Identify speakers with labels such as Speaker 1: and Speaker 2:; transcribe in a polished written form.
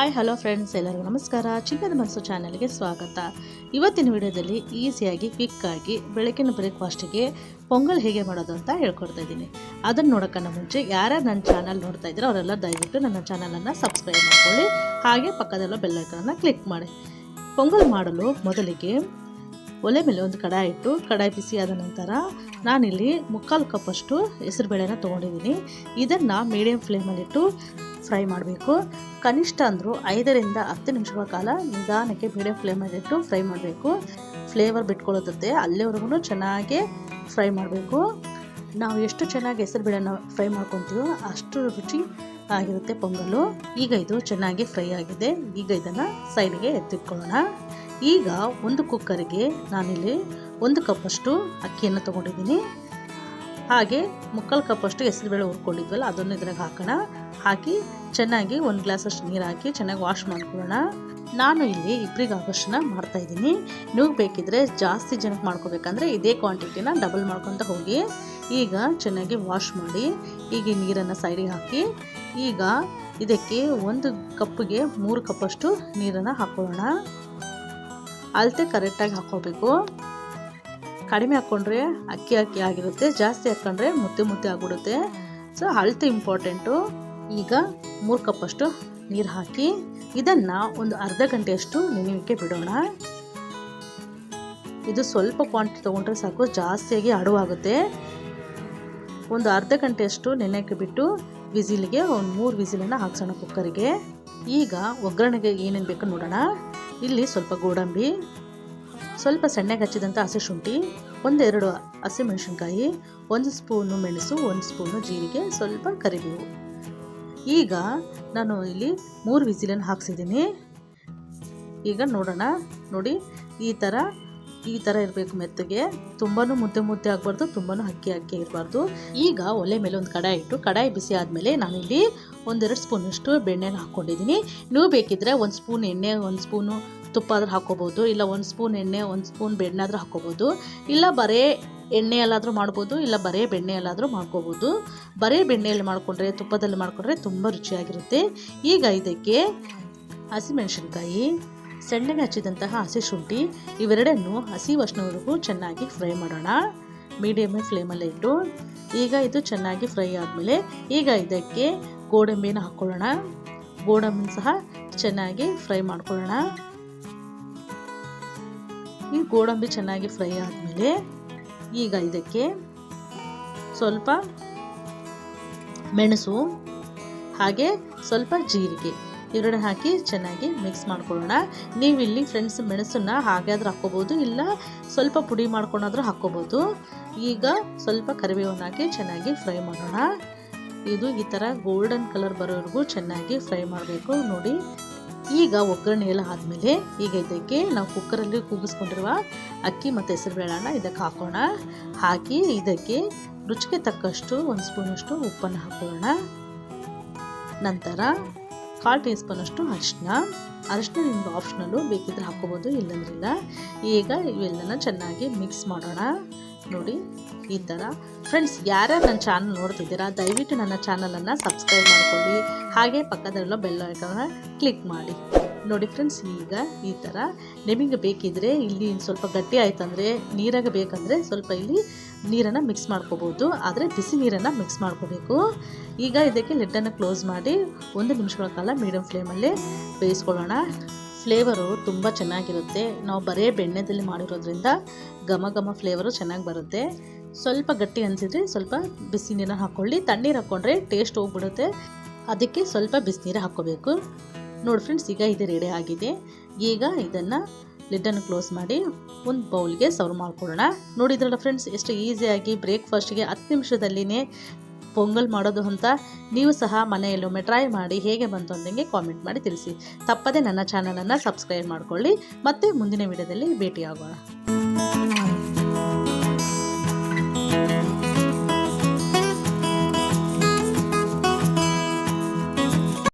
Speaker 1: Hi hello friends, ಎಲ್ಲರಿಗೂ ನಮಸ್ಕಾರ. ಚಿನ್ನದ ಮನಸ್ಸು ಚಾನಲ್ಗೆ ಸ್ವಾಗತ. ಇವತ್ತಿನ ವಿಡಿಯೋದಲ್ಲಿ ಈಸಿಯಾಗಿ ಕ್ವಿಕ್ಕಾಗಿ ಬೆಳಗಿನ ಬ್ರೇಕ್ಫಾಸ್ಟಿಗೆ ಪೊಂಗಲ್ ಹೇಗೆ ಮಾಡೋದು ಅಂತ ಹೇಳ್ಕೊಡ್ತಾ ಇದ್ದೀನಿ. ಅದನ್ನು ನೋಡೋಕ್ಕನ್ನ ಮುಂಚೆ ಯಾರ್ಯಾರು ನನ್ನ ಚಾನಲ್ ನೋಡ್ತಾ ಇದ್ದೀರೋ ಅವರೆಲ್ಲ ದಯವಿಟ್ಟು ನನ್ನ ಚಾನಲನ್ನು ಸಬ್ಸ್ಕ್ರೈಬ್ ಮಾಡ್ಕೊಳ್ಳಿ. ಹಾಗೆ ಪಕ್ಕದಲ್ಲೋ ಬೆಲ್ ಐಕಾನ್ನ ಕ್ಲಿಕ್ ಮಾಡಿ. ಪೊಂಗಲ್ ಮಾಡಲು ಮೊದಲಿಗೆ ಒಲೆ ಮೇಲೆ ಒಂದು ಕಡಾಯಿ ಇಟ್ಟು ಕಡಾಯಿ ಬಿಸಿ ಆದ ನಂತರ ನಾನಿಲ್ಲಿ 3/4 ಕಪ್ಪಷ್ಟು ಹೆಸರುಬೇಳೆನ ತೊಗೊಂಡಿದ್ದೀನಿ. ಇದನ್ನು ಮೀಡಿಯಮ್ ಫ್ಲೇಮಲ್ಲಿಟ್ಟು ಫ್ರೈ ಮಾಡಬೇಕು. ಕನಿಷ್ಠ ಅಂದರೂ 5ರಿಂದ 10 ನಿಮಿಷಗಳ ಕಾಲ ನಿಧಾನಕ್ಕೆ ಮೀಡಿಯಮ್ ಫ್ಲೇಮಲ್ಲಿಟ್ಟು ಫ್ರೈ ಮಾಡಬೇಕು. ಫ್ಲೇವರ್ ಬಿಟ್ಕೊಳ್ಳುತ್ತೆ, ಅಲ್ಲಿವರೆಗೂ ಚೆನ್ನಾಗಿ ಫ್ರೈ ಮಾಡಬೇಕು. ನಾವು ಎಷ್ಟು ಚೆನ್ನಾಗಿ ಹೆಸರುಬೇಳೆನ ಫ್ರೈ ಮಾಡ್ಕೊತೀವೋ ಅಷ್ಟು ರುಚಿ ಆಗಿರುತ್ತೆ ಪೊಂಗಲು. ಈಗ ಇದು ಚೆನ್ನಾಗಿ ಫ್ರೈ ಆಗಿದೆ. ಈಗ ಇದನ್ನು ಸೈಡ್ಗೆ ಎತ್ತಿಟ್ಕೊಳ್ಳೋಣ. ಈಗ ಒಂದು ಕುಕ್ಕರಿಗೆ ನಾನಿಲ್ಲಿ 1 ಕಪ್ಪಷ್ಟು ಅಕ್ಕಿಯನ್ನು ತೊಗೊಂಡಿದ್ದೀನಿ. ಹಾಗೆ 3/4 ಕಪ್ಪಷ್ಟು ಹೆಸರುಬೇಳೆ ಹುರ್ಕೊಂಡಿದ್ವಲ್ಲ ಅದನ್ನು ಇದ್ರಾಗ ಹಾಕೋಣ. ಹಾಕಿ ಚೆನ್ನಾಗಿ 1 ಗ್ಲಾಸಷ್ಟು ನೀರು ಹಾಕಿ ಚೆನ್ನಾಗಿ ವಾಶ್ ಮಾಡ್ಕೊಳ್ಳೋಣ. ನಾನು ಇಲ್ಲಿ ಇಬ್ಬರಿಗಾಗೋಷ್ಟನ್ನ ಮಾಡ್ತಾಯಿದ್ದೀನಿ. ನೀವು ಬೇಕಿದ್ರೆ ಜಾಸ್ತಿ ಜನಕ್ಕೆ ಮಾಡ್ಕೋಬೇಕಂದ್ರೆ ಇದೇ ಕ್ವಾಂಟಿಟಿನ ಡಬಲ್ ಮಾಡ್ಕೊತ ಹೋಗಿ. ಈಗ ಚೆನ್ನಾಗಿ ವಾಶ್ ಮಾಡಿ ಈಗ ನೀರನ್ನು ಸೈಡಿಗೆ ಹಾಕಿ ಈಗ ಇದಕ್ಕೆ 1 ಕಪ್ಪಿಗೆ 3 ಕಪ್ಪಷ್ಟು ನೀರನ್ನು ಹಾಕೊಳ್ಳೋಣ. ಅಳತೆ ಕರೆಕ್ಟಾಗಿ ಹಾಕ್ಕೋಬೇಕು. ಕಡಿಮೆ ಹಾಕ್ಕೊಂಡ್ರೆ ಅಕ್ಕಿ ಆಗಿರುತ್ತೆ, ಜಾಸ್ತಿ ಹಾಕ್ಕೊಂಡ್ರೆ ಮುದ್ದೆ ಆಗಿಬಿಡುತ್ತೆ. ಸೊ ಅಳತೆ ಇಂಪಾರ್ಟೆಂಟು. ಈಗ 3 ಕಪ್ಪಷ್ಟು ನೀರು ಹಾಕಿ ಇದನ್ನು ಒಂದು ಅರ್ಧ ಗಂಟೆಯಷ್ಟು ನೆನೆಯೋಕ್ಕೆ ಬಿಡೋಣ. ಇದು ಸ್ವಲ್ಪ ಕ್ವಾಂಟಿಟಿ ತೊಗೊಂಡ್ರೆ ಸಾಕು, ಜಾಸ್ತಿಯಾಗಿ ಅಡುವಾಗುತ್ತೆ. ಒಂದು ಅರ್ಧ ಗಂಟೆಯಷ್ಟು ನೆನೆಯೋಕ್ಕೆ ಬಿಟ್ಟು ವಿಸಿಲಿಗೆ ಒಂದು 3 ವಿಸಿಲನ್ನು ಹಾಕ್ಸೋಣ ಕುಕ್ಕರಿಗೆ. ಈಗ ಒಗ್ಗರಣೆಗೆ ಏನೇನು ಬೇಕು ನೋಡೋಣ. ಇಲ್ಲಿ ಸ್ವಲ್ಪ ಗೋಡಂಬಿ, ಸ್ವಲ್ಪ ಸಣ್ಣಗೆ ಹಚ್ಚಿದಂಥ ಹಸಿ ಶುಂಠಿ, 1-2 ಹಸಿಮೆಣಸಿನ್ಕಾಯಿ, 1 ಸ್ಪೂನು ಮೆಣಸು, 1 ಸ್ಪೂನು ಜೀರಿಗೆ, ಸ್ವಲ್ಪ ಕರಿಬೇವು. ಈಗ ನಾನು ಇಲ್ಲಿ 3 ವಿಸಿಲನ್ನು ಹಾಕ್ಸಿದ್ದೀನಿ. ಈಗ ನೋಡೋಣ. ನೋಡಿ, ಈ ಥರ ಇರಬೇಕು ಮೆತ್ತಗೆ. ತುಂಬಾ ಮುದ್ದೆ ಆಗಬಾರ್ದು, ತುಂಬಾ ಅಕ್ಕಿ ಇರಬಾರ್ದು. ಈಗ ಒಲೆ ಮೇಲೆ ಒಂದು ಕಡಾಯಿ ಇಟ್ಟು ಕಡಾಯಿ ಬಿಸಿ ಆದಮೇಲೆ ನಾನಿಲ್ಲಿ 1-2 ಸ್ಪೂನಷ್ಟು ಬೆಣ್ಣೆನ ಹಾಕ್ಕೊಂಡಿದ್ದೀನಿ. ನೀವು ಬೇಕಿದ್ದರೆ 1 ಸ್ಪೂನ್ ಎಣ್ಣೆ, 1 ಸ್ಪೂನು ತುಪ್ಪ ಆದರೂ ಹಾಕ್ಕೋಬೋದು, ಇಲ್ಲ 1 ಸ್ಪೂನ್ ಎಣ್ಣೆ 1 ಸ್ಪೂನ್ ಬೆಣ್ಣೆ ಆದರೂ ಹಾಕ್ಕೋಬೋದು, ಇಲ್ಲ ಬರೇ ಎಣ್ಣೆಯಲ್ಲಾದರೂ ಮಾಡ್ಬೋದು, ಇಲ್ಲ ಬರೇ ಬೆಣ್ಣೆಯಲ್ಲಾದರೂ ಮಾಡ್ಕೋಬೋದು. ಬರೇ ಬೆಣ್ಣೆಯಲ್ಲಿ ಮಾಡಿಕೊಂಡ್ರೆ, ತುಪ್ಪದಲ್ಲಿ ಮಾಡಿಕೊಂಡ್ರೆ ತುಂಬ ರುಚಿಯಾಗಿರುತ್ತೆ. ಈಗ ಇದಕ್ಕೆ ಹಸಿಮೆಣಸಿನ್ಕಾಯಿ, ಸಣ್ಣಗೆ ಹಚ್ಚಿದಂತಹ ಹಸಿ ಶುಂಠಿ ಇವೆರಡನ್ನು ಹಸಿ ವಾಸನೆವರೆಗೂ ಚೆನ್ನಾಗಿ ಫ್ರೈ ಮಾಡೋಣ ಮೀಡಿಯಮ್ ಫ್ಲೇಮಲ್ಲಿ ಇಟ್ಟು. ಈಗ ಇದು ಚೆನ್ನಾಗಿ ಫ್ರೈ ಆದಮೇಲೆ ಈಗ ಇದಕ್ಕೆ ಗೋಡಂಬಿನ ಹಾಕ್ಕೊಳ್ಳೋಣ. ಗೋಡಂಬಿನ ಸಹ ಚೆನ್ನಾಗಿ ಫ್ರೈ ಮಾಡ್ಕೊಳ್ಳೋಣ. ಈ ಗೋಡಂಬಿ ಚೆನ್ನಾಗಿ ಫ್ರೈ ಆದಮೇಲೆ ಈಗ ಇದಕ್ಕೆ ಸ್ವಲ್ಪ ಮೆಣಸು ಹಾಗೆ ಸ್ವಲ್ಪ ಜೀರಿಗೆ ಇವೆರಡನ್ನ ಹಾಕಿ ಚೆನ್ನಾಗಿ ಮಿಕ್ಸ್ ಮಾಡ್ಕೊಳ್ಳೋಣ. ನೀವಿಲ್ಲಿ ಫ್ರೆಂಡ್ಸ್ ಮೆಣಸನ್ನು ಹಾಗೆ ಆದರೂ ಹಾಕ್ಕೋಬೋದು, ಇಲ್ಲ ಸ್ವಲ್ಪ ಪುಡಿ ಮಾಡ್ಕೊಂಡಾದರೂ ಹಾಕ್ಕೋಬೋದು. ಈಗ ಸ್ವಲ್ಪ ಕರಿಬೇವನ್ನು ಹಾಕಿ ಚೆನ್ನಾಗಿ ಫ್ರೈ ಮಾಡೋಣ. ಇದು ಈ ಥರ ಗೋಲ್ಡನ್ ಕಲರ್ ಬರೋವರೆಗೂ ಚೆನ್ನಾಗಿ ಫ್ರೈ ಮಾಡಬೇಕು. ನೋಡಿ, ಈಗ ಒಗ್ಗರಣೆ ಎಲ್ಲ ಆದಮೇಲೆ ಈಗ ಇದಕ್ಕೆ ನಾವು ಕುಕ್ಕರಲ್ಲಿ ಕೂಗಿಸ್ಕೊಂಡಿರುವ ಅಕ್ಕಿ ಮತ್ತು ಹೆಸರುಬೇಳೆನ ಇದಕ್ಕೆ ಹಾಕೋಣ. ಹಾಕಿ ಇದಕ್ಕೆ ರುಚಿಗೆ ತಕ್ಕಷ್ಟು 1 ಸ್ಪೂನಷ್ಟು ಉಪ್ಪನ್ನು ಹಾಕೊಳ್ಳೋಣ. ನಂತರ 1/4 ಟೀ ಸ್ಪೂನಷ್ಟು ಅರಿಶಿನ ನಿಮ್ಗೆ ಆಪ್ಷನಲ್ಲು, ಬೇಕಿದ್ರೆ ಹಾಕ್ಕೋಬೋದು, ಇಲ್ಲಂದ್ರಿಲ್ಲ. ಈಗ ಇವೆಲ್ಲನ ಚೆನ್ನಾಗಿ ಮಿಕ್ಸ್ ಮಾಡೋಣ. ನೋಡಿ, ಈ ಥರ. ಫ್ರೆಂಡ್ಸ್, ಯಾರ್ಯಾರು ನನ್ನ ಚಾನಲ್ ನೋಡ್ತಿದ್ದೀರಾ ದಯವಿಟ್ಟು ನನ್ನ ಚಾನಲನ್ನು ಸಬ್ಸ್ಕ್ರೈಬ್ ಮಾಡ್ಕೊಳ್ಳಿ. ಹಾಗೆ ಪಕ್ಕದಲ್ಲಿರೋ ಬೆಲ್ ಐಕಾನ್ನ ಕ್ಲಿಕ್ ಮಾಡಿ. ನೋಡಿ ಫ್ರೆಂಡ್ಸ್, ಈಗ ಈ ಥರ ನಿಮಗೆ ಬೇಕಿದ್ದರೆ ಇಲ್ಲಿ ಸ್ವಲ್ಪ ಗಟ್ಟಿ ಆಯ್ತಂದರೆ ನೀರಾಗ ಬೇಕಂದರೆ ಸ್ವಲ್ಪ ಇಲ್ಲಿ ನೀರನ್ನು ಮಿಕ್ಸ್ ಮಾಡ್ಕೋಬೋದು, ಆದರೆ ಬಿಸಿ ನೀರನ್ನು ಮಿಕ್ಸ್ ಮಾಡ್ಕೋಬೇಕು. ಈಗ ಇದಕ್ಕೆ ಲಿಡ್ಡನ್ನು ಕ್ಲೋಸ್ ಮಾಡಿ 1 ನಿಮಿಷಗಳ ಕಾಲ ಮೀಡಿಯಮ್ ಫ್ಲೇಮಲ್ಲಿ ಬೇಯಿಸ್ಕೊಳ್ಳೋಣ. ಫ್ಲೇವರು ತುಂಬ ಚೆನ್ನಾಗಿರುತ್ತೆ. ನಾವು ಬರೇ ಬೆಣ್ಣೆದಲ್ಲಿ ಮಾಡಿರೋದ್ರಿಂದ ಘಮ ಫ್ಲೇವರು ಚೆನ್ನಾಗಿ ಬರುತ್ತೆ. ಸ್ವಲ್ಪ ಗಟ್ಟಿ ಅನಿಸಿದ್ರೆ ಸ್ವಲ್ಪ ಬಿಸಿ ನೀರನ್ನ ಹಾಕ್ಕೊಳ್ಳಿ. ತಣ್ಣೀರು ಹಾಕ್ಕೊಂಡ್ರೆ ಟೇಸ್ಟ್ ಹೋಗ್ಬಿಡುತ್ತೆ, ಅದಕ್ಕೆ ಸ್ವಲ್ಪ ಬಿಸಿನೀರು ಹಾಕ್ಕೋಬೇಕು. ನೋಡಿ ಫ್ರೆಂಡ್ಸ್, ಈಗ ಇದು ರೆಡಿ ಆಗಿದೆ. ಈಗ ಇದನ್ನು ಲಿಡ್ಡನ್ನು ಕ್ಲೋಸ್ ಮಾಡಿ ಒಂದು ಬೌಲ್ಗೆ ಸರ್ವ್ ಮಾಡ್ಕೊಳ್ಳೋಣ. ನೋಡಿದ್ರಲ್ಲ ಫ್ರೆಂಡ್ಸ್, ಎಷ್ಟು ಈಸಿಯಾಗಿ ಬ್ರೇಕ್ಫಾಸ್ಟಿಗೆ 10 ನಿಮಿಷದಲ್ಲಿನೇ ಪೊಂಗಲ್ ಮಾಡೋದು ಅಂತ. ನೀವು ಸಹ ಮನೆಯಲ್ಲೊಮ್ಮೆ ಟ್ರೈ ಮಾಡಿ ಹೇಗೆ ಬಂತು ಅಂದಂಗೆ ಕಾಮೆಂಟ್ ಮಾಡಿ ತಿಳಿಸಿ. ತಪ್ಪದೆ ನನ್ನ ಚಾನಲನ್ನು ಸಬ್ಸ್ಕ್ರೈಬ್ ಮಾಡ್ಕೊಳ್ಳಿ. ಮತ್ತೆ ಮುಂದಿನ ವಿಡಿಯೋದಲ್ಲಿ ಭೇಟಿಯಾಗೋಣ.